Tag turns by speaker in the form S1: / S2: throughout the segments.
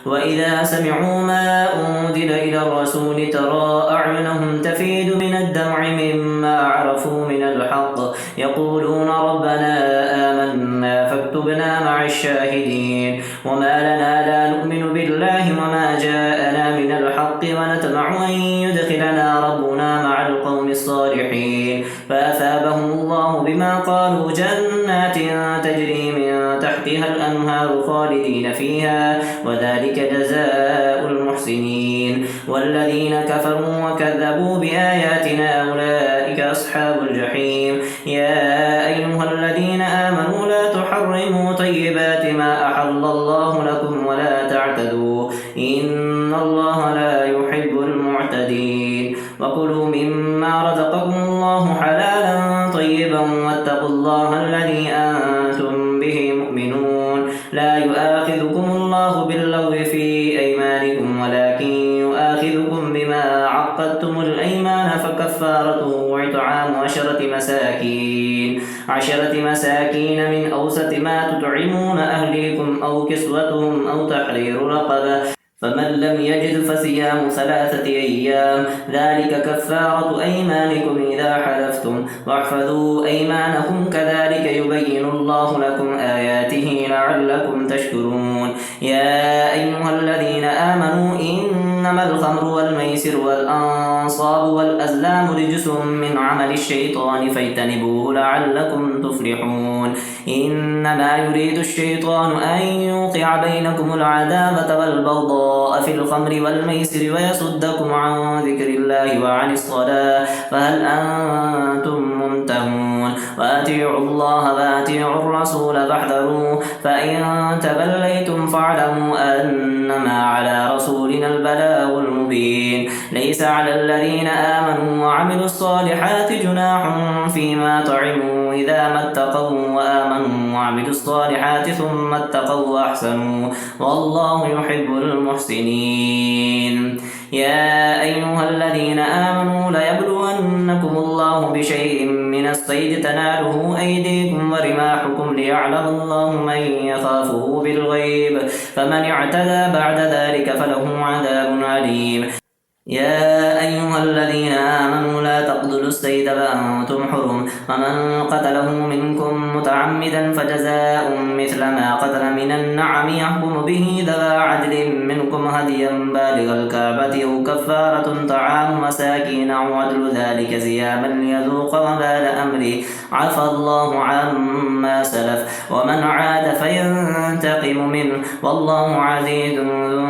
S1: وإذا سمعوا ما أنزل إلى الرسول ترى أعينهم تفيض من الدمع مما عرفوا من الحق يقولون ربنا آمنا فاكتبنا مع الشاهدين وما لنا لا نؤمن بالله وما جاءنا من الحق ونطمع أن يدخلنا ربنا مع القوم الصالحين فأثابهم الله بما قالوا جنات تجري من تحتها الأنهار خالدين فيها وذلك جزاء المحسنين والذين كفروا وكذبوا بآياتنا أولئك أصحاب الجحيم يا أيها الذين آمنوا لا تحرموا طيبات ما أحل الله لكم ولا تعتدوا إن الله لا يحب المعتدين وكلوا مما رزقكم الله حلالا طيبا واتقوا الله الذي أنتم به مؤمنون لا يؤاخذكم الله باللغو في أيمانكم ولكن يؤاخذكم بما عقدتم الأيمان فكفارته إطعام عشرة مساكين من أوسط ما تطعمون أهليكم أو كسوتهم أو تحرير رقبة فمن لم يجد فصيام 3 أيام ذلك كفارة أيمانكم إذا حلفتم واحفظوا أيمانكم كذلك يبين الله لكم آياته لعلكم تشكرون يا أيها الذين آمنوا إنما الخمر والميسر والأنصاب والأزلام رجس من عمل الشيطان فاجتنبوه لعلكم تفلحون إنما يريد الشيطان أن يوقع بينكم العداوة والبغضاء في الخمر والميسر ويصدكم عن ذكر الله وعن الصلاة فهل أنتم منتهون وأطيعوا الله وأطيعوا الرسول فاحذروا فإن توليتم فاعلموا أنما على رسولنا البلاغ المبين ليس على الذين آمنوا وعملوا الصالحات جناح فيما طعموا إذا ما اتقوا وآمنوا وعملوا الصالحات ثم اتقوا وأحسنوا والله يحب المحسنين يا أيها الذين آمنوا ليبلونكم الله بشيء من الصيد تناله أيديكم ورماحكم ليعلم الله من يخافه بالغيب فمن اعتدى بعد ذلك فله عذاب عليم يا أيها الذين آمنوا لا تقتلوا الصيد وأنتم حرم ومن قتله منكم متعمدا فجزاء مثل ما قتل من النعم يحكم به ذوى عدل منكم هديا بالغ الكعبة أو كفارة طعام مساكين أو عدل ذلك صياما ليذوق وبال أمره عفى الله عما سلف ومن عاد فينتقم منه والله عزيز ذو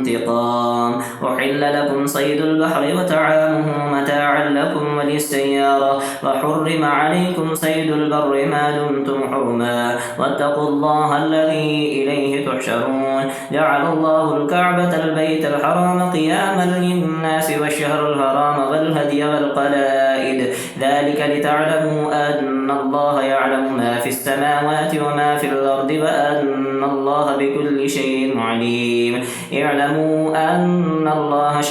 S1: انتقام أحل لكم صيد البحر وطعامه متاعا لكم وللسيارة وحرم عليكم صيد البر ما دمتم حرما واتقوا الله الذي إليه تحشرون جعل الله الكعبة البيت الحرام قياما للناس والشهر الحرام والهدي والقلائد ذلك لتعلموا أن الله يعلم ما في السماوات وما في الأرض وأن الله بكل شيء عليم اعلموا أن الله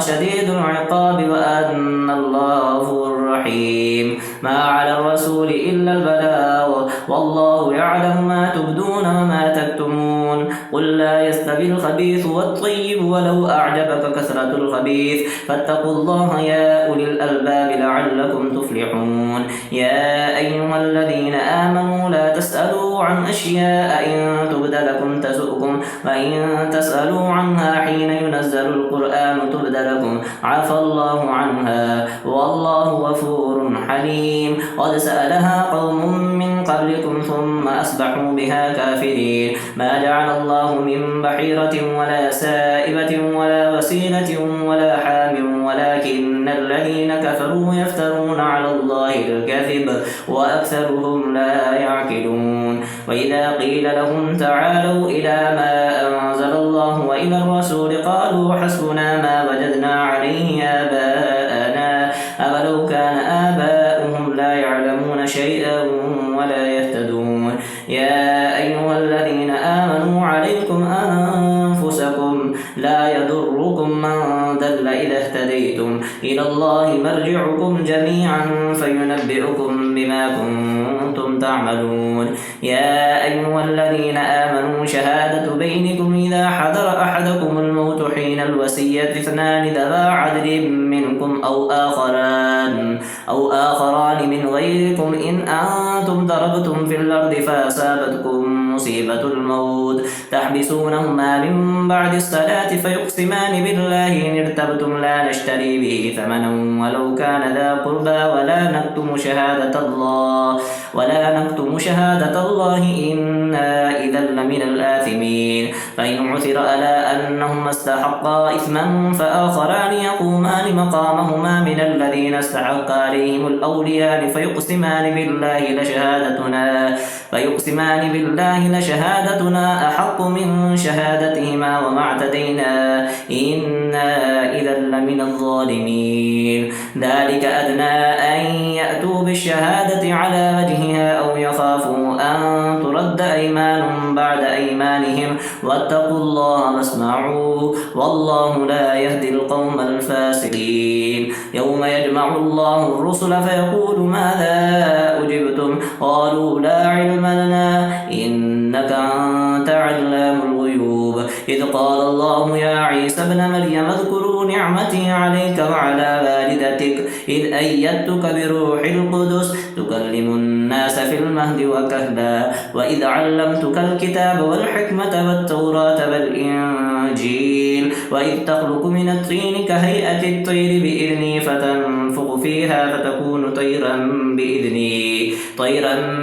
S1: شديد العقاب وأن الله غفور رحيم ما على الرسول إلا البلاغ والله يعلم ما تبدون وما تكتمون قل لا يستوي الخبيث والطيب ولو أعجبك كثرة الخبيث فاتقوا الله يا أولي الألباب لعلكم تفلحون يا أيها الذين آمنوا لا تسألوا عن أشياء إن تبد لكم تسؤكم وإن تسألوا عنها حين ينزل القرآن تبد لكم عفى الله عنها والله غفور حليم قد سألها قوم من قبلكم ثم أصبحوا بها كافرين ما جعل الله من بحيرة ولا سائبة ولا وسيلة ولا حام ولكن الذين كفروا يفترون على الله الكذب وأكثرهم لا يعقلون وإذا قيل لهم تعالوا إلى ما أنزل الله وإلى الرسول قالوا حسبنا ما وجدنا عليه آباءنا أولو كان آباؤهم لا يعلمون شيئا ولا يهتدون يا أيها الذين آمنوا عليكم أنفسكم لا يضركم من ضل إذا اهتديتم إلى الله مرجعكم جميعا فينبئكم بما كنتم تعملون. يا أيها الذين آمنوا شهادة بينكم إذا حضر أحدكم الموت حين الوصية اثنان ذوى عدل منكم أو آخران من غيركم إن أنتم ضربتم في الأرض فأصابتكم مصيبة الموت تحبسونهما من بعد الصلاة فيقسمان بالله إن ارتبتم لا نشتري به ثمنا ولو كان ذا قربى ولا نكتم شهادة الله إنا إذا لمن الآثمين. فإن عثر على أنهما استحقا إثما فآخران يقومان مقامهما من الذين استحق عليهم الأوليان فيقسمان بالله لشهادتنا أحق من شهادتهما وما اعتدينا إنا إذا لمن الظالمين. ذلك أدنى أن يأتوا بالشهادة على وجهها أو يخافوا أن ترد أيمان بعد أيمانهم واتقوا الله واسمعوا والله لا يهدي القوم الفاسقين. يوم يجمع الله الرسل فيقول ماذا أجبتم قالوا لا علم لنا إنك أنت علام الغيوب. إذ قال الله يا عيسى ابن مريم اذكروا نعمتي عليك وعلى والدتك إذ أيدتك بروح القدس تكلم الناس في المهد وكهلا وإذ علمتك الكتاب والحكمة والتوراة والإنجيل وإذ تخلق من الطين كهيئة الطير بإذني فتنفخ فيها فتكون طيرا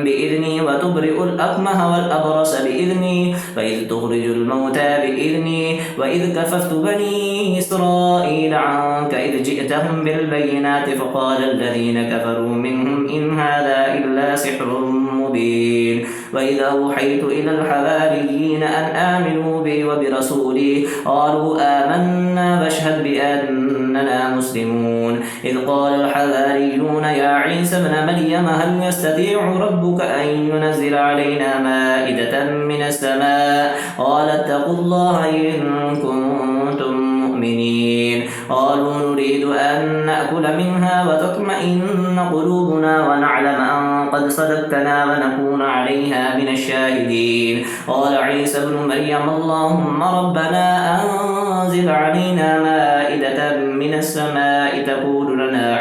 S1: بإذني وتبرئ الأكمه والأبرص بإذني وإذ تخرج الموتى بإذني وإذ كففت بني إسرائيل عنك إذ جئتهم بالبينات فقال الذين كفروا منهم إن هذا إلا سحر مبين. وإذا أوحيت إلى الحواريين أن آمنوا بي وبرسولي قالوا آمنا واشهد بأننا مسلمون. إذ قال الحواريون يا عيسى ابن مريم هل يستطيع ربك أن ينزل علينا مائدة من السماء قال اتقوا الله إن كنتم مؤمنين. قالوا نريد أن نأكل منها وتطمئن قلوبنا ونعلم أن قد صدقتنا ونكون عليها من الشاهدين. قال عيسى ابن مريم اللهم ربنا أنزل علينا مائدة من السماء تكون لنا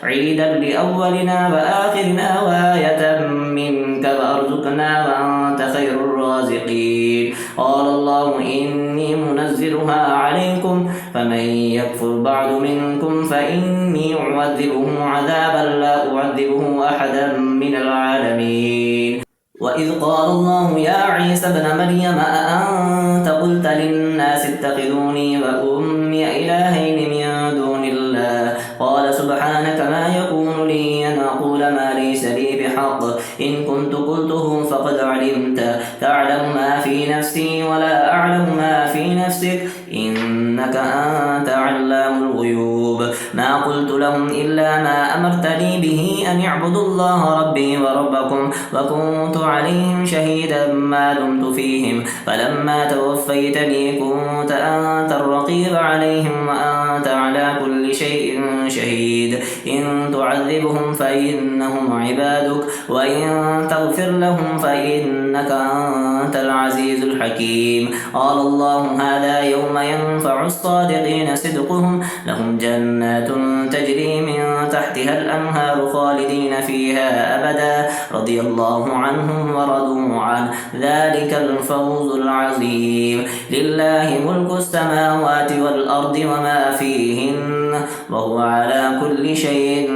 S1: عيدا لأولنا وآخرنا وآية منك وارزقنا وأنت خير الرازقين. قال الله إني منزلها عليكم فمن يكفر بعد منكم فإني أعذبه عذابا لا أعذبه أحدا من العالمين. وإذ قال الله يا عيسى ابن مريم أأنت قلت للناس اتخذوني وأمي إلهين من دون الله قال سبحانك ما يكون لي أن أقول ما ليس لي بحق إن كنت قلته فقد علمت تعلم ما في نفسي ولا أعلم ما في نفسك إنك أنت علام الغيوب. ما قلت لهم إلا ما أمرتني به أن يعبدوا الله ربي وربكم وكنت عليهم شهيدا ما دمت فيهم فلما توفيتني كنت أنت الرقيب عليهم وأنت على كل شيء شهيد. إن تعذبهم فإنهم عبادك وإن تغفر لهم فإنك أنت العزيز الحكيم. قال الله هذا يوم ينفع الصادقين صدقهم لهم جنات تجري من تحتها الأنهار خالدين فيها أبدا رضي الله عنهم ورضوا عنه ذلك الفوز العظيم. لله ملك السماوات والأرض وما فيهن وهو على كل شيء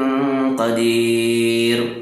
S1: قدير.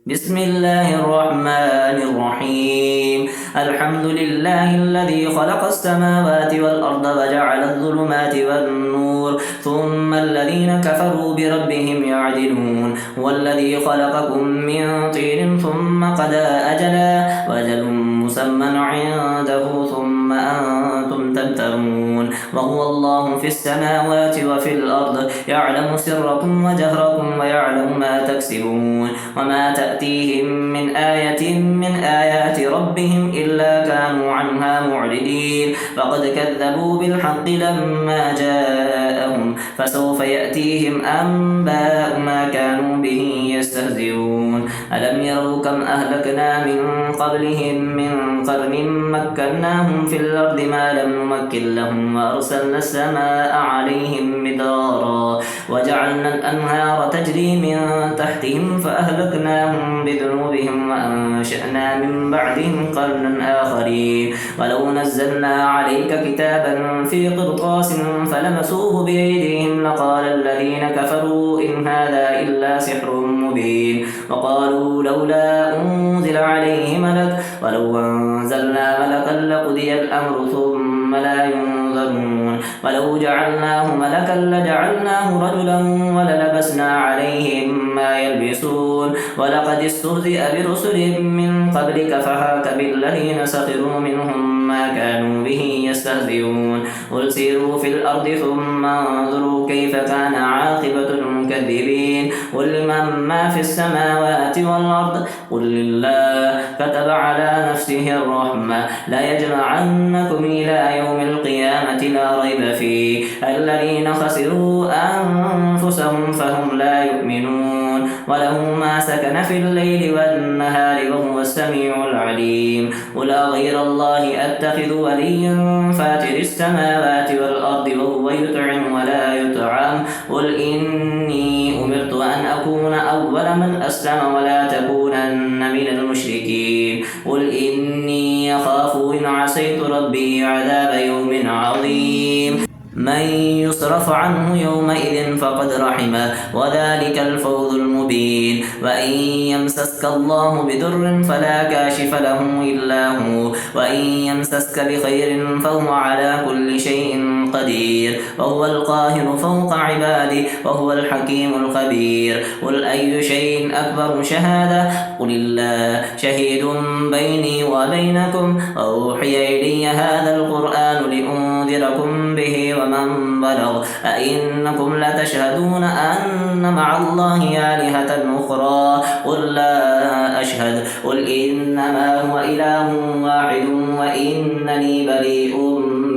S1: بسم الله الرحمن الرحيم. الحمد لله الذي خلق السماوات والأرض وجعل الظلمات والنور ثم الذين كفروا بربهم يعدلون. هو الذي خلقكم من طين ثم قضى أجلا وأجل مسمى عنده ثم أنتم تمترون. وهو الله في السماوات وفي الأرض يعلم سركم وجهركم ويعلم ما تكسبون وما تأتيهم من آية من آيات ربهم إلا كانوا عنها معرضين فقد كذبوا بالحق لما جاءهم فسوف يأتيهم أنباء ما كانوا به يستهزئون ألم يروا كم أهلكنا من قبلهم من قرن مكناهم في الأرض ما لم نمكن لهم وأرسلنا السماء عليهم مدرارا وجعلنا الأنهار تجري من تحتهم فأهلكناهم بذنوبهم وأنشأنا من بعدهم قرنا آخرين ولو نزلنا عليك كتابا في قرطاس فلمسوه بأيديهم لقال الذين كفروا إن هذا إلا سحر مبين وقالوا لولا أنزل عليه ملك ولو أنزلنا ملكا لقضي الأمر ثم لا ينظرون ولو جعلناه ملكا لجعلناه رجلا وللبسنا عليهم ما يلبسون ولقد استهزئ برسل من قبلك فحاك بالذين سخروا منهم ما كانوا به يستهزئون قل سيروا في الأرض ثم انظروا كيف كان عاقبة المكذبين قل لمن ما في السماوات والأرض قل لله كتب على نفسه الرحمة لا يجمعنكم إلى يوم القيامة لا ريب فيه الذين خسروا أنفسهم فهم لا يؤمنون وله ما سكن في الليل والنهار وهو السميع العليم قل غير الله أتخذ وليا فاتر السماوات والأرض وهو يطعم ولا يطعم قل إني أمرت أن أكون أول من أسلم ولا تكونن من المشركين قل إني أخاف إن عصيت ربي عذاب يوم عظيم من يصرف عنه يومئذ فقد رحمه وذلك الفوز المبين وإن يمسسك الله بضر فلا كاشف له إلا هو وإن يمسسك بخير فهو على كل شيء قدير وهو القاهر فوق عباده وهو الحكيم الخبير قل أي شيء أكبر شهادة قل الله شهيد بيني وبينكم أوحي إلي هذا القرآن لأنذركم به ومن بلغ أئنكم لتشهدون أن مع الله آلهة أخرى قل لا أشهد قل إنما هو إله واحد وإنني بريء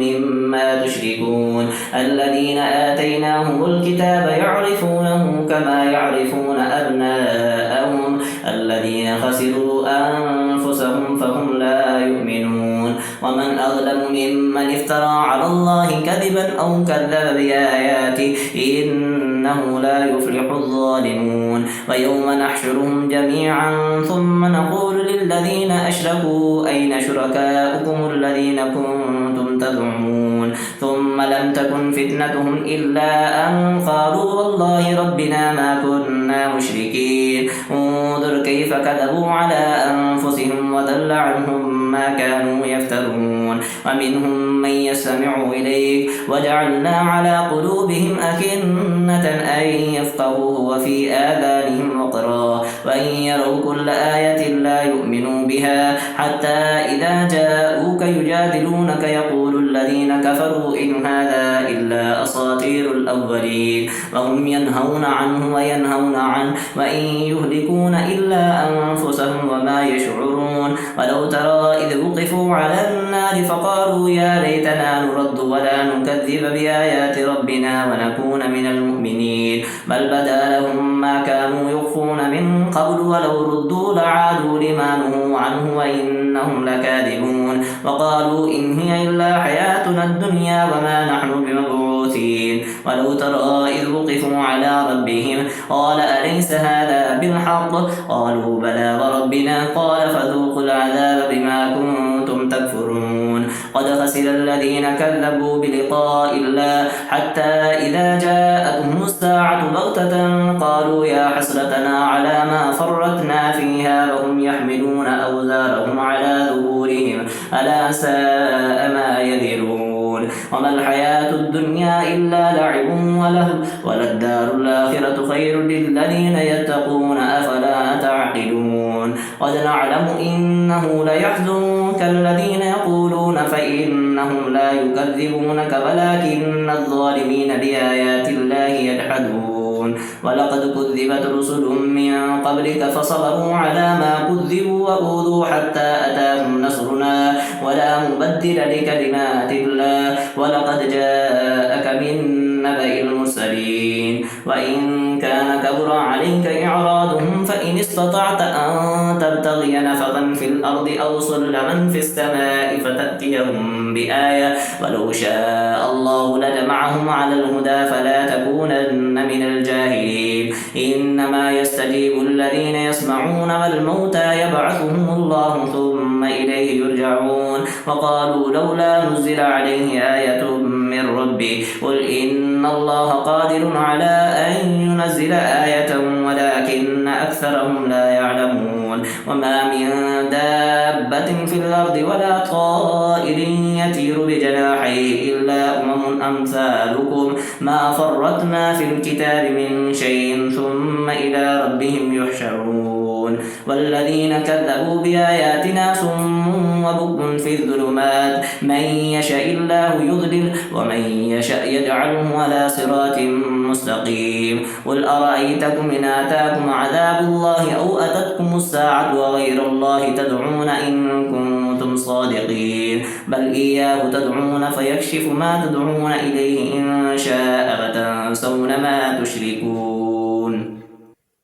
S1: مما تشركون الذين آتيناهم الكتاب يعرفونه كما يعرفون أبناءهم الذين خسروا أنفسهم فهم لا يؤمنون ومن أظلم ممن افترى على الله كذبا أو كذب بآياته إنه لا يفلح الظالمون ويوم نحشرهم جميعا ثم نقول للذين أشركوا أين شركاؤكم الذين كنتم تزعمون ثم لم تكن فتنتهم إلا أن قالوا والله ربنا ما كنا مشركين انظر كيف كذبوا على أنفسهم وضل عنهم ما كانوا يفترون ومنهم من يستمع إليك وجعلنا على قلوبهم أكنة أن يفقهوه وفي آذانهم وقرا وإن يروا كل آية لا يؤمنوا بها حتى إذا جاءوك يجادلونك يقول الذين كفروا إن هذا إلا أساطير الأولين وهم ينهون عنه وينهون عنه وإن يهلكون إلا أنفسهم وما يشعرون ولو ترى إذ وقفوا على النار فقالوا يا ليتنا نرد ولا نكذب بآيات ربنا ونكون من المؤمنين بل بدا لهم ما كانوا يخفون من قبل ولو ردوا لعادوا لما نهوا عنه وإنهم لكاذبون وقالوا إن هي إلا حياتنا الدنيا وما نحن بمبعوثين ولو ترى إذ وقفوا على ربهم قال أليس هذا بالحق قالوا بلى وربنا قال فذوقوا العذاب بما كنتم تكفرون قد خسر الذين كذبوا بلقاء الله حتى إذا جاءتهم الساعة بغتة قالوا يا حسرتنا على ما فرطنا فيها وهم يحملون أوزارهم على ظهورهم ألا ساء ما يذرون وما الحياة الدنيا إلا لعب ولهو وللدار الآخرة خير للذين يتقون أفلا تعقلون قد نعلم إنه ليحزنك الذين يقولون فإنهم لا يكذبونك ولكن الظالمين بآيات الله يجحدون ولقد كذبت رسل من قبلك فصبروا على ما كذبوا وأوذوا حتى أتاهم نصرنا ولا مبدل لكلمات الله ولقد جاءك من نبأ المرسلين وإن كان كبر عليك إعراضهم فإن استطعت أن تبتغي نفقا في الأرض أو سلما في السماء فتأتيهم بآية ولو شاء الله لجمعهم على الهدى فلا تكونن من الجاهلين إنما يستجيب الذين يسمعون والموتى يبعثهم الله ثم إليه يرجعون وقالوا لولا نزل عليه آية من ربه قل إن الله قادر على أن ينزل آية ولكن أكثرهم لا يعلمون وما من دابة في الأرض ولا طائر يطير بجناحيه إلا أمثالكم ما فرطنا في الكتاب من شيء ثم إلى ربهم يحشرون والذين كذبوا بآياتنا صم وبكم في الظلمات من يشاء الله يضلل ومن يشاء يجعله على صراط مستقيم قل أرأيتكم إن آتاكم عذاب الله أو أتتكم الساعة وغير الله تدعون إن كنتم صادقين بل إياه تدعون فيكشف ما تدعون إليه إن شاء فتنسون ما تشركون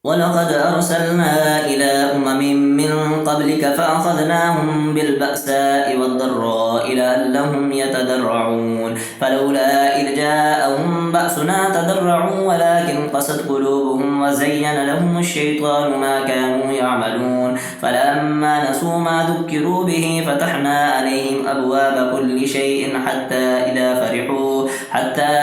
S1: ولقد أرسلنا إلى أمم من قبلك فأخذناهم بالبأساء والضراء لعلهم يتضرعون فلولا إذ جاءهم بأسنا تضرعوا ولكن قست قلوبهم وزين لهم الشيطان ما كانوا يعملون فلما نسوا ما ذكروا به فتحنا عليهم أبواب كل شيء حتى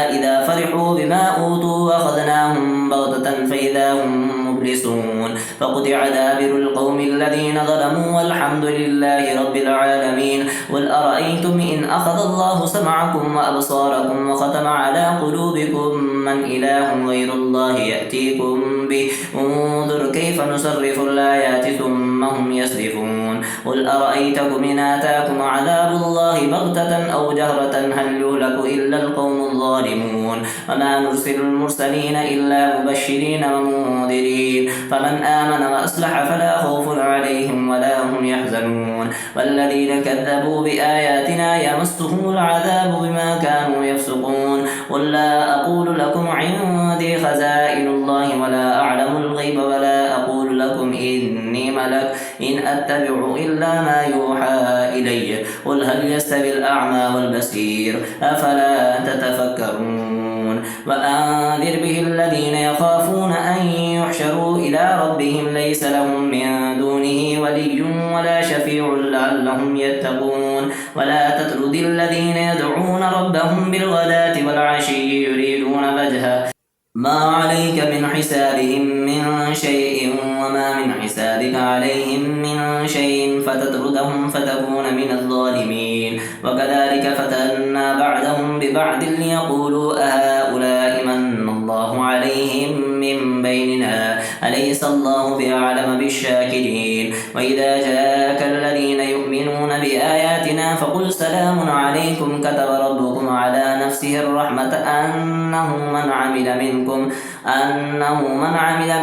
S1: إذا فرحوا بما أوتوا أخذناهم بغتة فإذا هم مبلسون فقطع دابر القوم الذين ظلموا والحمد لله رب العالمين قل أرأيتم إن أخذ الله سمعكم وأبصاركم وختم على قلوبكم من إله غير الله يأتيكم به انظر كيف نصرف الآيات ثم هم يصرفون قل أرأيتكم إن آتاكم عذاب الله بغتة أو جهرة هل يهلك إلا القوم الظالمون وما نرسل المرسلين إلا مبشرين ومنذرين فمن آمن وأصلح فلا خوف عليهم ولا هم يحزنون والذين كذبوا بآياتنا يمسهم العذاب بما كانوا يفسقون قل لا أقول لكم عندي خزائن الله ولا أعلم الغيب ولا أقول لكم إني ملك إن أتبع إلا ما يوحى إلي قل هل يستوي الأعمى والبصير أفلا تتفكرون وأنذر به الذين يخافون أن يحشروا إلى ربهم ليس لهم من دونه ولي ولا شفيع لعلهم يتقون ولا تطرد الذين يدعون ربهم بالغداة والعشي يريدون وجهه ما عليك من حسابهم من شيء وما من حسابك عليهم من شيء فتطردهم فتكون من الظالمين وكذلك فتنا بعدهم ببعد ليقولوا أهؤلاء من الله عليهم من بيننا أليس الله بأعلم بالشاكرين وإذا جاءك الذين يؤمنون بآياتنا فقل سلام عليكم كتب ربكم على نفسه الرحمة أنه من عمل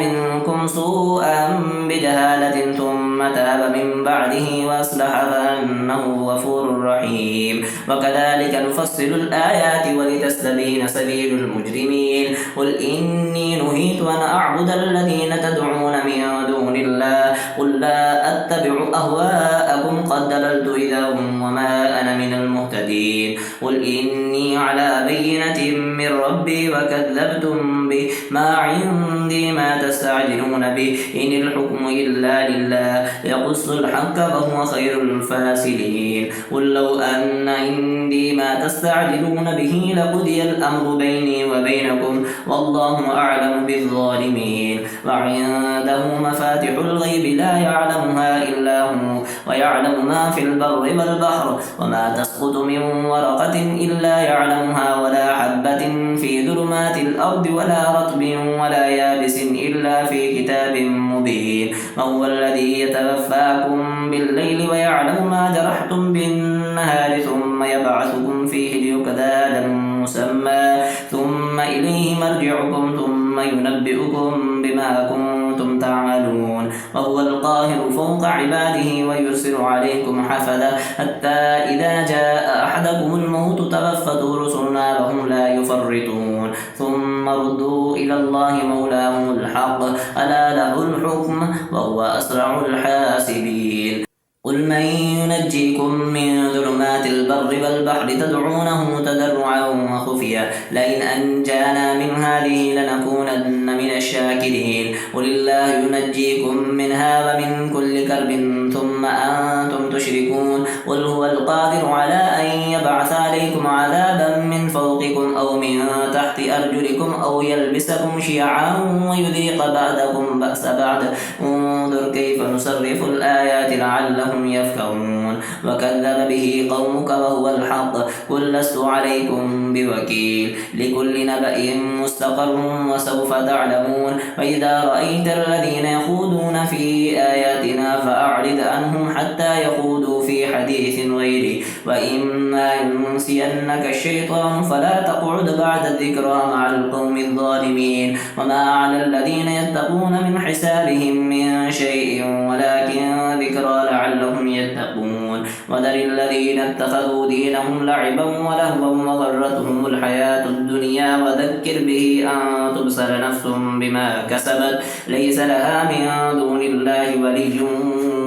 S1: منكم سوءا بجهالة ثم تاب من بعده وأصلح فأنه غفور رحيم وكذلك نفصل الآيات ولتستبين سبيل المجرمين قل إني نهيت أن أعبد الذين تدعون من دون الله قل لا أتبع أهواءكم قد ضللت إذا وما أنا من المهتدين قل إني على بينة من ربي وكذبتم به ما عندي ما تستعجلون به إن الحكم إلا لله يقص الحق وهو خير الفاسلين قل لو أن عندي ما تستعجلون به لقضي الأمر بيني وبينكم والله أعلم بالظالمين وعنده مفاتح الغيب لا يعلمها إلا هو ويعلم ويعلم ما في البر والبحر وما تسقط من ورقة إلا يعلمها ولا حبة في ظلمات الأرض ولا رطب ولا يابس إلا في كتاب مبين. وهو الذي يتوفاكم بالليل ويعلم ما جرحتم بالنهار ثم يبعثكم فيه ليقضى أجل مسمى ثم إليه مرجعكم ثم ينبئكم بما كنتم تعملون. وهو القاهر فوق عباده ويرسل عليكم حفظا حتى إذا جاء أحدكم الموت توفته رسلنا وهم لا يفرطون ثم ردوا إلى الله مولاهم الحق ألا له الحكم وهو أسرع الحاسبين. قل من ينجيكم من ظلمات البر والبحر تدعونه تضرعا وخفيا لئن أنجانا من هذه لنكونن من الشاكرين. قل الله ينجيكم منها ومن كل كرب ثم أنتم تشركون. قل هو القادر على أن يبعث عليكم عذابا من فوقكم أو من تحت أرجلكم أو يلبسكم شيعا ويذيق بعضكم بأس بعض انظر كيف نصرف الآيات لعلهم يفكرون. وكذب به قومك وهو الحق قل لست عليكم بوكيل لكل نبأ مستقر وسوف تعلمون. وإذا رأيت الذين يخوضون في آياتنا فأعرض عنهم حتى يخوضوا في حديث غيره وإما ينسينك الشيطان فلا تقعد بعد الذكرى مع القوم الظالمين. وما على الذين يتقون من حسابهم من شيء ولكن ذكرى لعلهم يتقون. وذر الذين اتخذوا دينهم لعبا ولهوا وغرتهم الحياة الدنيا وذكر به أن تبصر نفس بما كسبت ليس لها من دون الله ولي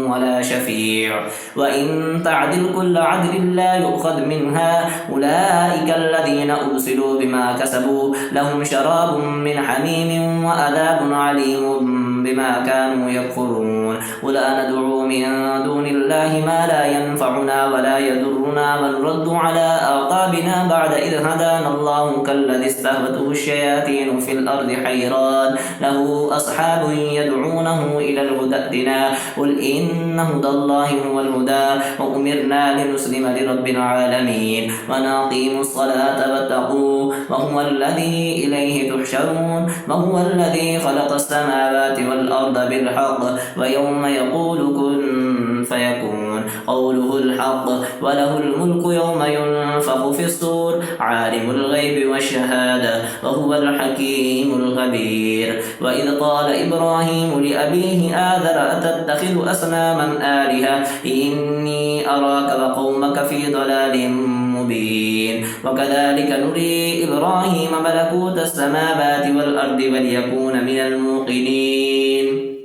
S1: ولا شفيع وإن تعدل كل عدل لا يؤخذ منها أولئك الذين أبصروا بما كسبوا لهم شراب من حميم وعذاب عليم بما كانوا يكفرون. ولا ندعو من دون الله ما لا ينفعنا ولا يضرنا ونرد على أعقابنا بعد إذ هدانا الله كالذي استهوته الشياطين في الأرض حيران له أصحاب يدعونه إلى الهدى ائتنا قل إن هدى الله هو الهدى وأمرنا لنسلم لرب العالمين ونقيم الصلاة واتقوه وهو الذي إليه تحشرون. وهو الذي خلق السماوات والأرض بالحق ويوم يقول كن فيكون قوله الحق وله الملك يوم ينفخ في الصور عالم الغيب والشهادة وهو الحكيم الخبير. وإذ قال إبراهيم لأبيه آذر أتتخذ أصناما آلهة إني أراك وقومك في ضلال مبين. وكذلك نري إبراهيم ملكوت السماوات والأرض وليكون من الموقنين.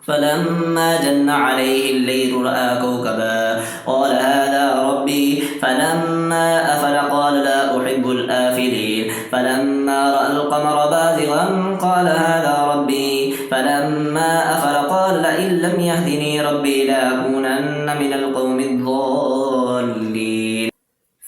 S1: فلما جن عليه الليل رأى كوكبا قال هذا ربي فلما أفل قال لا أحب الآفلين. فلما رأى القمر بازغا قال هذا ربي فلما أفل قال لئن لم يهدني ربي لأكونن من القوم الضالين.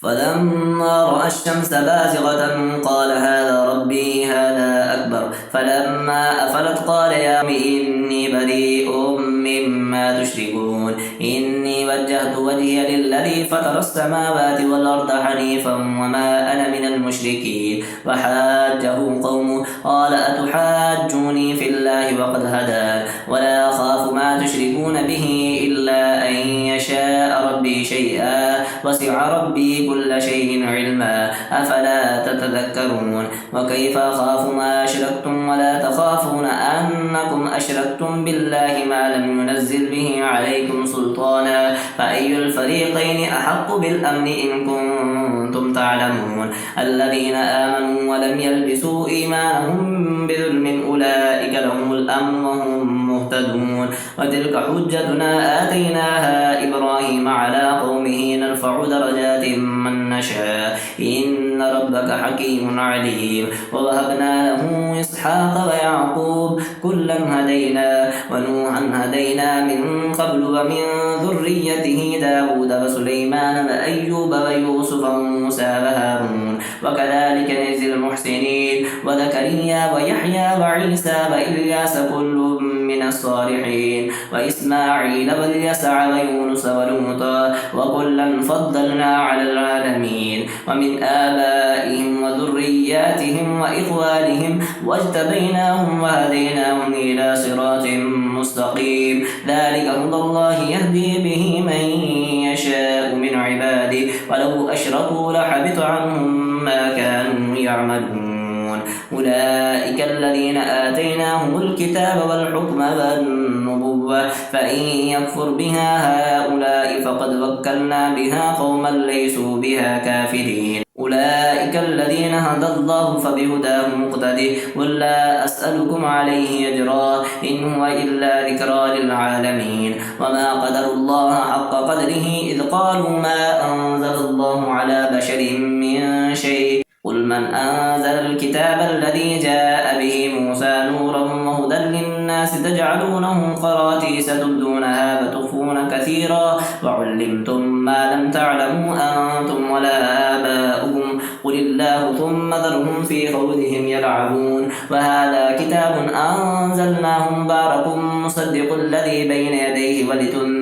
S1: فلما رأى الشمس بازغة قال هذا ربي هذا أكبر. فلما أفلت قال يا قوم إني بريء مما تشركون إني وجهت وجهي للذي فطر السماوات والأرض حنيفا وما أنا من المشركين. وحاجه قومه قال أتحاجوني في الله وقد هدان ولا أخاف ما تشركون به إلا أن يشاء ربي شيئا وسع ربي كل شيء علما أفلا تتذكرون. وكيف أخاف ما أشركتم ولا تخافون أنكم أشركتم بالله ما لم ينزل به عليكم سلطانا فأي الفريقين أحق بالأمن إن كنتم تعلمون. الذين آمنوا ولم يلبسوا إيمانهم بظلم أولئك لهم الأمن وهم مهتدون. وتلك حجتنا آتيناها إبراهيم على قومه نرفع درجات من نشاء إن ربك حكيم عليم. ووهبنا له إسحاق ويعقوب كلا هدينا ونوحا هدينا من قبل ومن ذريته داود وسليمان وأيوب ويوسف وموسى وهارون وكذلك نجزي المحسنين. وزكريا ويحيى وعيسى وإلياس كل من من الصالحين وإسماعيل واليسع ويونس ولوطا وكلا فضلنا على العالمين ومن آبائهم وذرياتهم وإخوانهم واجتبيناهم وهديناهم إلى صراط مستقيم ذلك هدى الله يهدي به من يشاء من عباده ولو أشركوا لحبط عنهم ما كانوا يعملون أولئك الذين آتيناهم الكتاب والحكم والنبوة فإن يكفر بها هؤلاء فقد وكلنا بها قوما ليسوا بها كافرين أولئك الذين هدى الله فبهداه مقتده قل لا أسألكم عليه أجرا إن هو إلا ذكرى للعالمين وما قدروا الله حق قدره إذ قالوا ما أنزل الله على بشر من شيء قل من أنزل الكتاب الذي جاء به موسى نورا وهدى للناس تجعلونه قراتيس تبدونها وتخفون كثيرا وعلمتم ما لم تعلموا أنتم ولا آباؤكم قل الله ثم ذرهم في خوضهم يلعبون وهذا كتاب أنزلناه مبارك مصدق الذي بين يديه ولتنذر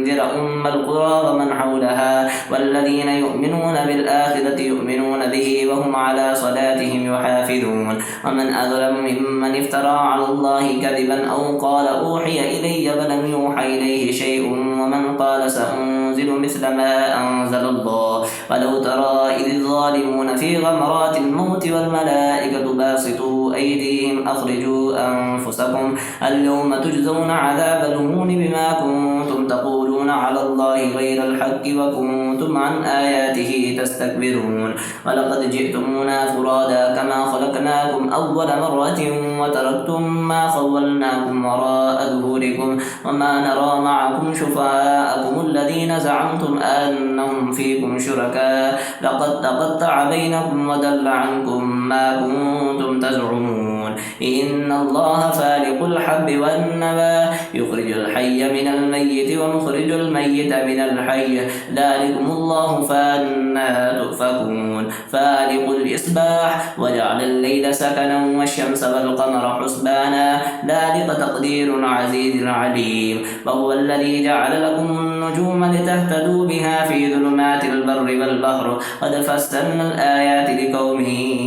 S1: القرى ومن حولها والذين يؤمنون بالآخرة يؤمنون به وهم على صلاتهم يحافظون ومن أظلم ممن افترى على الله كذبا أو قال أوحي إلي ولم يوحى إليه شيء ومن قال سأنزل مثل ما أنزل الله ولو ترى إذ الظالمون في غمرات الموت والملائكة باسطوا أيديهم أخرجوا أنفسكم اليوم تجزون عذاب الهون بما كنتم تقولون على الله غير الحق وكنتم عن آياته تستكبرون ولقد جئتمونا فرادا كما خلقناكم أول مرة وتركتم ما خولناكم وراء ظهوركم وما نرى معكم شفعاءكم الذين زعمتم أنهم فيكم شركاء لقد تقطع بينكم وضل عنكم ما كنتم تزعمون إن الله فالق الحب والنوى يخرج الحي من الميت ومخرج الميت من الحي ذلكم الله فأنا تؤفكون فالق الإصباح وجعل الليل سكنا والشمس والقمر حسبانا ذلك تقدير العزيز العليم وهو الذي جعل لكم النجوم لتهتدوا بها في ظلمات البر والبحر قد فصلنا الآيات لقوم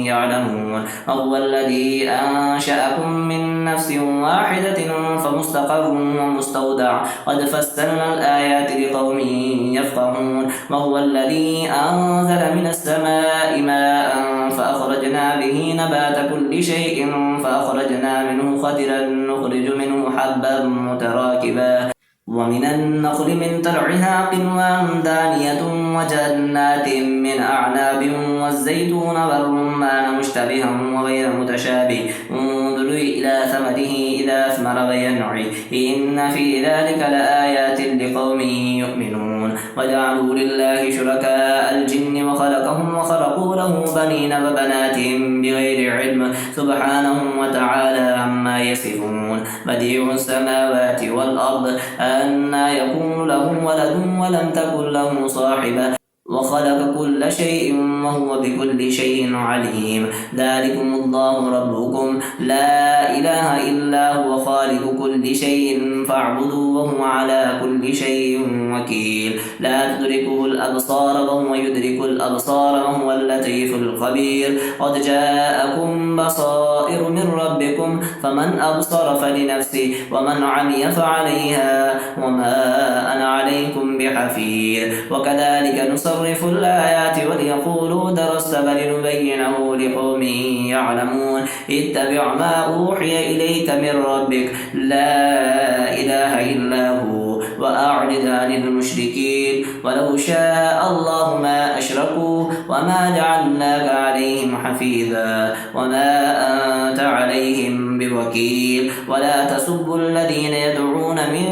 S1: يعلمون وهو الذي أنشأكم من نفس واحدة فمستقر ومستودع قد فصلنا الآيات لقوم يفقهون وهو الذي أنزل من السماء ماء فأخرجنا به نبات كل شيء فأخرجنا منه خضرا نخرج منه حبا متراكبا ومن النخل من طلعها قنوان دانية وجنات من أعناب والزيتون والرمان مشتبها وغير متشابه انظروا إلى ثمره إذا أثمر وينعي إن في ذلك لآيات لقوم يؤمنون وجعلوا لله شركاء الجن وخلقهم وخلقوا له بنين وبنات بغير علم سبحانه وتعالى عما يصفون بديع السماوات والأرض أنى يكون له ولد ولم تكن له صاحبة وخلق كل شيء وهو بكل شيء عليم ذلكم الله ربكم لا إله إلا هو خالق كل شيء فاعبدوه وهو على كل شيء وكيل لا تدركه الأبصار وهو يدرك الأبصار وهو اللطيف الخبير قد جاءكم بصائر من ربكم فمن أبصر فلنفسه ومن عمي فعليها وما أنا عليكم بحفيظ وكذلك نصرف الآيات وليقولوا درست بل نبينه لقوم يعلمون اتبع ما أوحي إليك من ربك لا إله إلا هو وأعرض عن المشركين ولو شاء الله ما أشركوا وما جعلناك عليهم حفيظا وما أنت عليهم بوكيل ولا تسبوا الذين يدعون من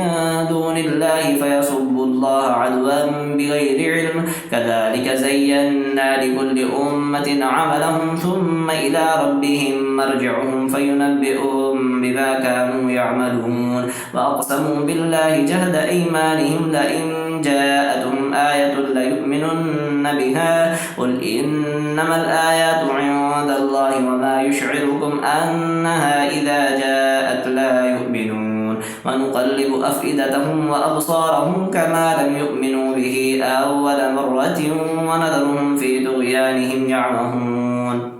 S1: دون الله فيسبوا الله عدوا بغير علم كذلك زينا لكل أمة عملهم ثم إلى ربهم مرجعهم فينبئهم بما كانوا يعملون وأقسموا بالله جهد أيمانهم لئن جاءتهم آية ليؤمنن بها قل إنما الآيات عند الله وما يشعركم أنها إذا جاءت لا يؤمنون ونقلب أفئدتهم وأبصارهم كما لم يؤمنوا به أول مرة ونذرهم في طغيانهم يعمهون